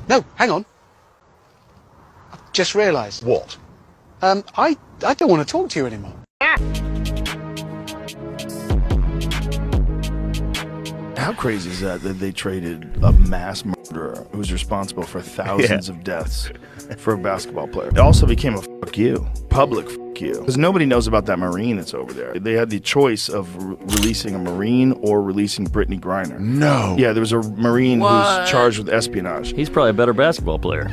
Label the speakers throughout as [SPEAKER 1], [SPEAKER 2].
[SPEAKER 1] No, hang on. I've just realised.
[SPEAKER 2] What?
[SPEAKER 1] I don't want to talk to you anymore.
[SPEAKER 3] How crazy is that they traded a mass murderer who's responsible for thousands of deaths for a basketball player? It also became a fuck you, public fuck you, because nobody knows about that Marine that's over there. They had the choice of releasing a Marine or releasing Brittany Griner.
[SPEAKER 1] No.
[SPEAKER 3] Yeah, there was a Marine who's charged with espionage.
[SPEAKER 4] He's probably a better basketball player.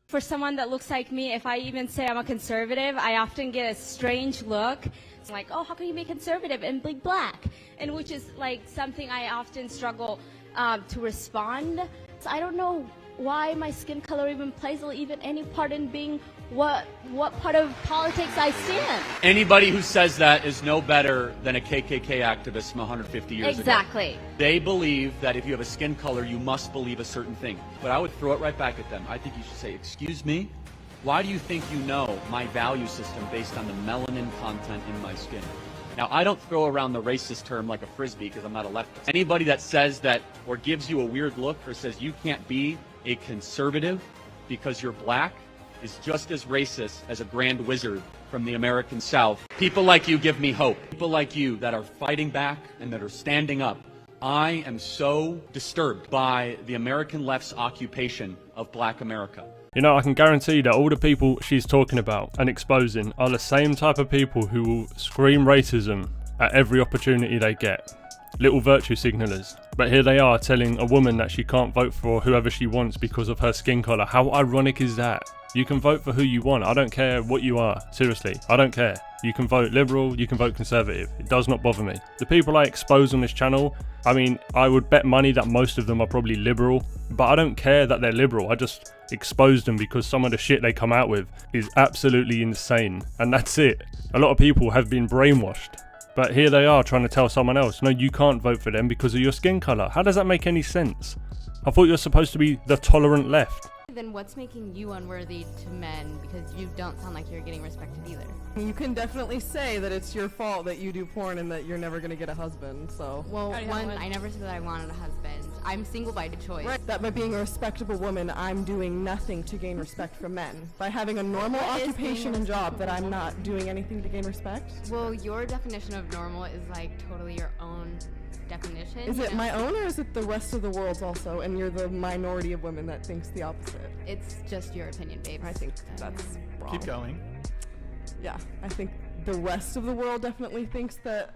[SPEAKER 5] For someone that looks like me, if I even say I'm a conservative, I often get a strange look. It's like, oh, how can you be conservative and be black? And which is like something I often struggle to respond. So I don't know why my skin color even plays even any part in being what part of politics I stand.
[SPEAKER 6] Anybody who says that is no better than a KKK activist from 150 years ago.
[SPEAKER 5] Exactly.
[SPEAKER 6] They believe that if you have a skin color, you must believe a certain thing. But I would throw it right back at them. I think you should say, excuse me, why do you think you know my value system based on the melanin content in my skin? Now, I don't throw around the racist term like a frisbee because I'm not a leftist. Anybody that says that or gives you a weird look or says you can't be a conservative because you're black is just as racist as a grand wizard from the American South. People like you give me hope. People like you that are fighting back and that are standing up. I am so disturbed by the American left's occupation of black America.
[SPEAKER 7] You know, I can guarantee that all the people she's talking about and exposing are the same type of people who will scream racism at every opportunity they get. Little virtue signalers. But here they are telling a woman that she can't vote for whoever she wants because of her skin colour. How ironic is that? You can vote for who you want. I don't care what you are. Seriously, I don't care. You can vote liberal, you can vote conservative. It does not bother me. The people I expose on this channel, I mean, I would bet money that most of them are probably liberal, but I don't care that they're liberal. I just expose them because some of the shit they come out with is absolutely insane. And that's it. A lot of people have been brainwashed. But here they are trying to tell someone else, no, you can't vote for them because of your skin colour. How does that make any sense? I thought you're supposed to be the tolerant left.
[SPEAKER 8] Then what's making you unworthy to men, because you don't sound like you're getting respected either?
[SPEAKER 9] You can definitely say that it's your fault that you do porn and that you're never going to get a husband, so...
[SPEAKER 8] Well, one, I never said that I wanted a husband. I'm single by choice.
[SPEAKER 9] Right. That by being a respectable woman, I'm doing nothing to gain respect from men. By having a normal occupation and job, that I'm not doing anything to gain respect?
[SPEAKER 8] Well, your definition of normal is like totally your own definition.
[SPEAKER 9] Is it my own, or is it the rest of the world's also, and you're the minority of women that thinks the opposite?
[SPEAKER 8] It's just your opinion, babe.
[SPEAKER 9] I think that's wrong.
[SPEAKER 2] Keep going.
[SPEAKER 9] Yeah, I think the rest of the world definitely thinks that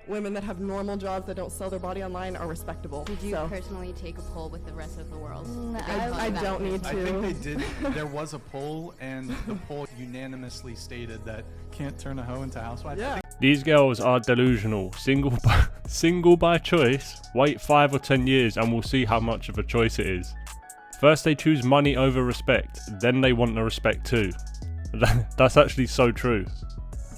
[SPEAKER 9] women that have normal jobs that don't sell their body online are respectable.
[SPEAKER 8] Did you personally take a poll with the rest of the world?
[SPEAKER 9] I don't need to.
[SPEAKER 2] I think they did. There was a poll, and the poll unanimously stated that can't turn a hoe into a housewife.
[SPEAKER 9] Yeah.
[SPEAKER 7] These girls are delusional. Single by choice. Wait 5 or 10 years and we'll see how much of a choice it is. First they choose money over respect, then they want the respect too. That's actually so true.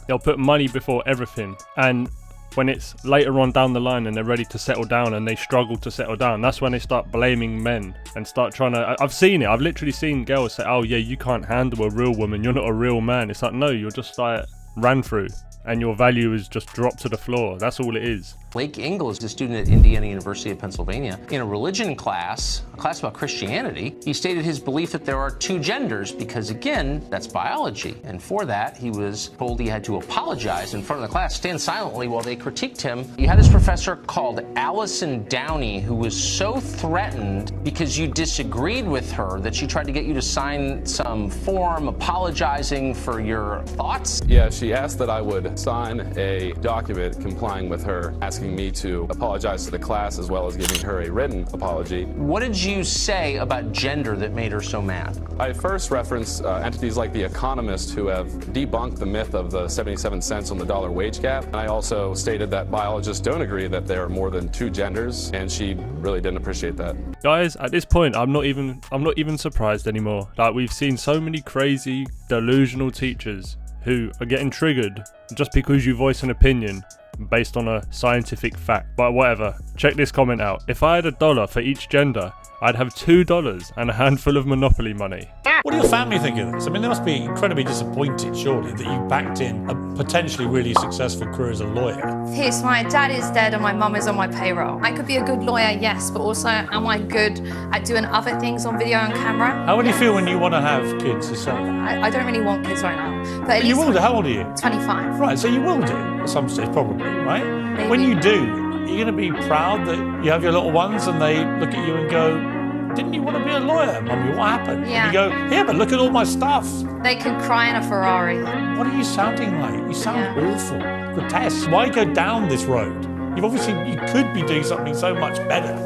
[SPEAKER 7] They'll put money before everything, and when it's later on down the line and they're ready to settle down and they struggle to settle down, that's when they start blaming men and start trying to... I've seen it. I've literally seen girls say, oh yeah, you can't handle a real woman, you're not a real man. It's like, no, you're just like ran through and your value is just dropped to the floor. That's all it is.
[SPEAKER 10] Blake Engel is a student at Indiana University of Pennsylvania. In a religion class, a class about Christianity, he stated his belief that there are 2 genders because, again, that's biology. And for that, he was told he had to apologize in front of the class, stand silently while they critiqued him. You had this professor called Allison Downey who was so threatened because you disagreed with her that she tried to get you to sign some form apologizing for your thoughts.
[SPEAKER 11] Yeah, she asked that I would sign a document complying with her asking me to apologize to the class as well as giving her a written apology.
[SPEAKER 10] What did you say about gender that made her so mad?
[SPEAKER 11] I first referenced entities like The Economist who have debunked the myth of the 77 cents on the dollar wage gap. And I also stated that biologists don't agree that there are more than 2 genders, and she really didn't appreciate that.
[SPEAKER 7] Guys, at this point, I'm not even surprised anymore. Like, we've seen so many crazy, delusional teachers who are getting triggered just because you voice an opinion. based on a scientific fact. But whatever, check this comment out. If I had $1 for each gender, I'd have $2 and a handful of Monopoly money.
[SPEAKER 4] What do your family think of this? I mean, they must be incredibly disappointed, surely, that you backed in a potentially really successful career as a lawyer.
[SPEAKER 12] Yes, my dad is dead and my mum is on my payroll. I could be a good lawyer, yes, but also am I good at doing other things on video and camera?
[SPEAKER 4] How would you feel when you want to have kids yourself?
[SPEAKER 12] I don't really want kids right now. But at
[SPEAKER 4] You
[SPEAKER 12] least
[SPEAKER 4] will do. How old are you?
[SPEAKER 12] 25.
[SPEAKER 4] Right, so you will do at some stage, probably, right?
[SPEAKER 12] Maybe.
[SPEAKER 4] When you do, you're going to be proud that you have your little ones and they look at you and go, didn't you want to be a lawyer, Mummy? What happened?
[SPEAKER 12] Yeah.
[SPEAKER 4] And you go, yeah, but look at all my stuff.
[SPEAKER 12] They could cry in a Ferrari.
[SPEAKER 4] What are you sounding like? You sound awful, grotesque. Why go down this road? You could be doing something so much better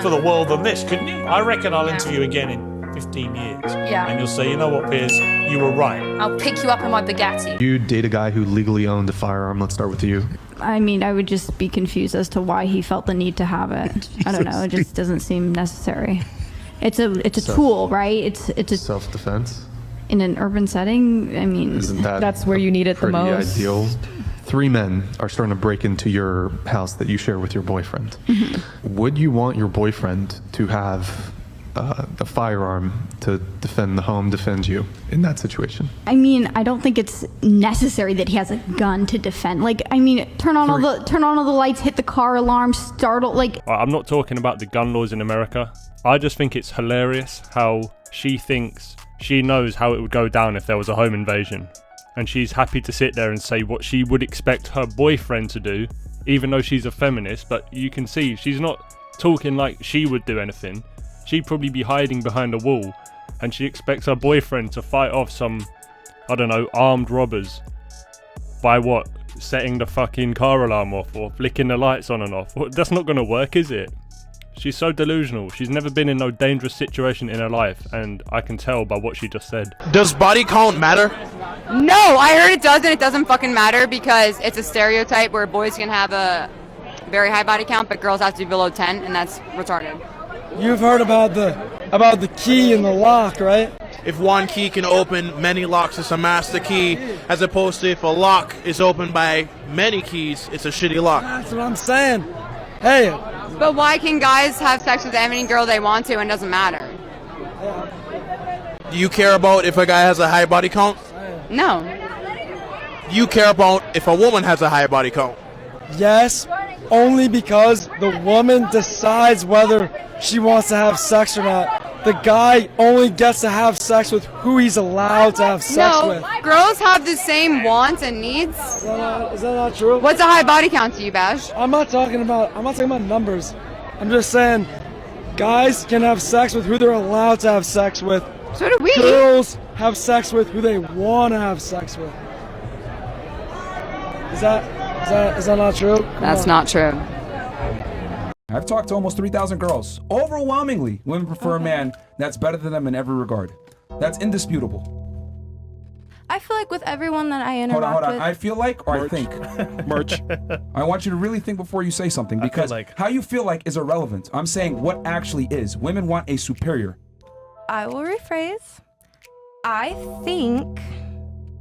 [SPEAKER 4] for the world than this, couldn't you? I reckon I'll interview again in 15 years.
[SPEAKER 12] Yeah.
[SPEAKER 4] And you'll say, you know what, Piers, you were right.
[SPEAKER 12] I'll pick you up in my Bugatti.
[SPEAKER 13] You date a guy who legally owned a firearm. Let's start with you.
[SPEAKER 14] I mean, I would just be confused as to why he felt the need to have it. I don't know. It just doesn't seem necessary. It's a tool, right? It's a
[SPEAKER 13] self-defense
[SPEAKER 14] in an urban setting. I mean,
[SPEAKER 13] isn't that
[SPEAKER 9] that's where you need it the most.
[SPEAKER 13] Ideal? 3 men are starting to break into your house that you share with your boyfriend. Would you want your boyfriend to have a firearm to defend the home, defend you in that situation?
[SPEAKER 14] I mean, I don't think it's necessary that he has a gun to defend. Like, I mean, turn on all the lights, hit the car alarm, startle. Like,
[SPEAKER 7] I'm not talking about the gun laws in America. I just think it's hilarious how she thinks she knows how it would go down if there was a home invasion. And she's happy to sit there and say what she would expect her boyfriend to do, even though she's a feminist. But you can see she's not talking like she would do anything. She'd probably be hiding behind a wall, and she expects her boyfriend to fight off some, I don't know, armed robbers. By what? Setting the fucking car alarm off or flicking the lights on and off. Well, that's not going to work, is it? She's so delusional. She's never been in no dangerous situation in her life, and I can tell by what she just said.
[SPEAKER 1] Does body count matter?
[SPEAKER 15] No, I heard it does, and it doesn't fucking matter because it's a stereotype where boys can have a very high body count, but girls have to be below 10, and that's retarded.
[SPEAKER 16] You've heard about the key and the lock, right?
[SPEAKER 1] If one key can open many locks, it's a master key, as opposed to if a lock is opened by many keys, it's a shitty lock.
[SPEAKER 16] That's what I'm saying. Hey.
[SPEAKER 15] But why can guys have sex with any girl they want to and it doesn't matter?
[SPEAKER 1] Do you care about if a guy has a high body count?
[SPEAKER 15] No.
[SPEAKER 1] Do you care about if a woman has a high body count?
[SPEAKER 16] Yes, only because the woman decides whether she wants to have sex or not. The guy only gets to have sex with who he's allowed to have sex with.
[SPEAKER 15] No, girls have the same wants and needs.
[SPEAKER 16] Is that not true?
[SPEAKER 15] What's a high body count to you, Bash?
[SPEAKER 16] I'm not talking about numbers. I'm just saying guys can have sex with who they're allowed to have sex with.
[SPEAKER 15] So do we.
[SPEAKER 16] Girls have sex with who they want to have sex with. Is that not true?
[SPEAKER 15] That's not true.
[SPEAKER 17] I've talked to almost 3,000 girls. Overwhelmingly, women prefer a man that's better than them in every regard. That's indisputable.
[SPEAKER 18] I feel like with everyone that I interact
[SPEAKER 17] Hold on.
[SPEAKER 18] with...
[SPEAKER 17] I feel like, or I think. Merch. I want you to really think before you say something, because how you feel like is irrelevant. I'm saying what actually is. Women want a superior.
[SPEAKER 18] I will rephrase. I think...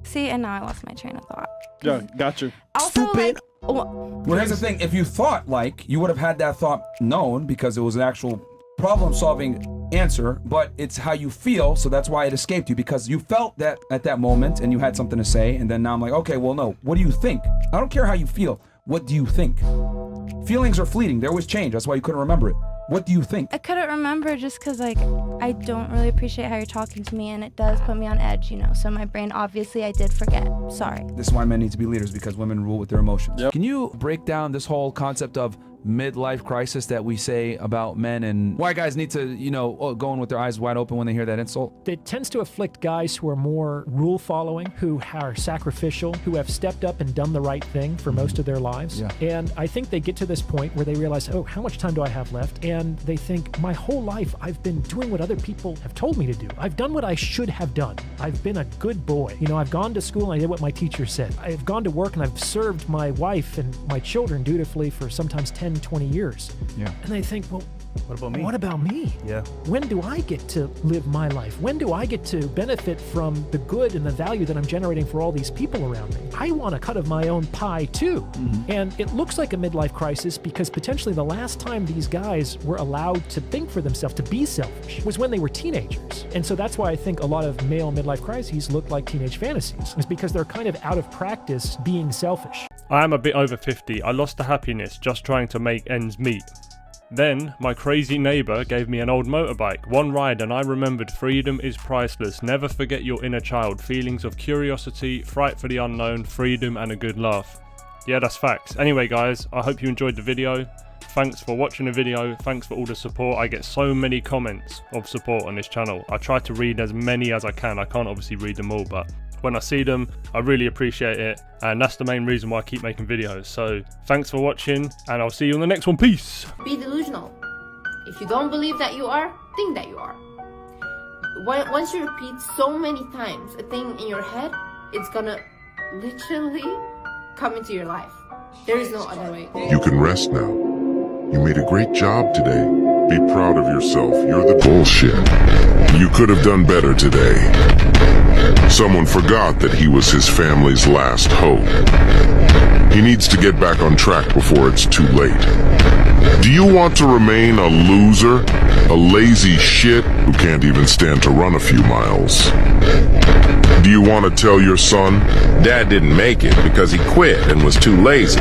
[SPEAKER 18] See, and now I lost my train of thought.
[SPEAKER 3] Yeah, got you.
[SPEAKER 18] Also,
[SPEAKER 17] Stupid. Well, here's the thing. If you thought like, you would have had that thought known because it was an actual problem-solving answer, but it's how you feel, so that's why it escaped you, because you felt that at that moment and you had something to say, and then now I'm like, okay, well, no. What do you think? I don't care how you feel. What do you think? Feelings are fleeting. They always change. That's why you couldn't remember it. What do you think?
[SPEAKER 18] I couldn't remember just because, like, I don't really appreciate how you're talking to me, and it does put me on edge, you know. So my brain, obviously, I did forget. Sorry.
[SPEAKER 17] This is why men need to be leaders, because women rule with their emotions. Yep. Can you break down this whole concept of midlife crisis that we say about men, and why guys need to, you know, go in with their eyes wide open when they hear that insult?
[SPEAKER 19] It tends to afflict guys who are more rule following, who are sacrificial, who have stepped up and done the right thing for most of their lives. Yeah. And I think they get to this point where they realize, oh, how much time do I have left? And they think, my whole life I've been doing what other people have told me to do. I've done what I should have done. I've been a good boy. You know, I've gone to school and I did what my teacher said. I've gone to work and I've served my wife and my children dutifully for sometimes 10, 10, 20 years.
[SPEAKER 20] Yeah.
[SPEAKER 19] And they think, well,
[SPEAKER 20] what about me?
[SPEAKER 19] What about me?
[SPEAKER 20] Yeah.
[SPEAKER 19] When do I get to live my life? When do I get to benefit from the good and the value that I'm generating for all these people around me? I want a cut of my own pie too.
[SPEAKER 20] Mm-hmm.
[SPEAKER 19] And it looks like a midlife crisis because potentially the last time these guys were allowed to think for themselves, to be selfish, was when they were teenagers. And so that's why I think a lot of male midlife crises look like teenage fantasies, is because they're kind of out of practice being selfish.
[SPEAKER 7] I am a bit over 50. I lost the happiness just trying to make ends meet. Then, my crazy neighbour gave me an old motorbike. One ride and I remembered freedom is priceless. Never forget your inner child. Feelings of curiosity, fright for the unknown, freedom and a good laugh. Yeah, that's facts. Anyway guys, I hope you enjoyed the video. Thanks for watching the video. Thanks for all the support. I get so many comments of support on this channel. I try to read as many as I can. I can't obviously read them all, but when I see them, I really appreciate it. And that's the main reason why I keep making videos. So thanks for watching and I'll see you on the next one. Peace.
[SPEAKER 21] Be delusional. If you don't believe that you are, think that you are. Once you repeat so many times a thing in your head, it's gonna literally come into your life. There is no other way.
[SPEAKER 22] You can rest now. You made a great job today. Be proud of yourself. You're the bullshit. You could have done better today. Someone forgot that he was his family's last hope. He needs to get back on track before it's too late. Do you want to remain a loser? A lazy shit who can't even stand to run a few miles? Do you want to tell your son, Dad didn't make it because he quit and was too lazy?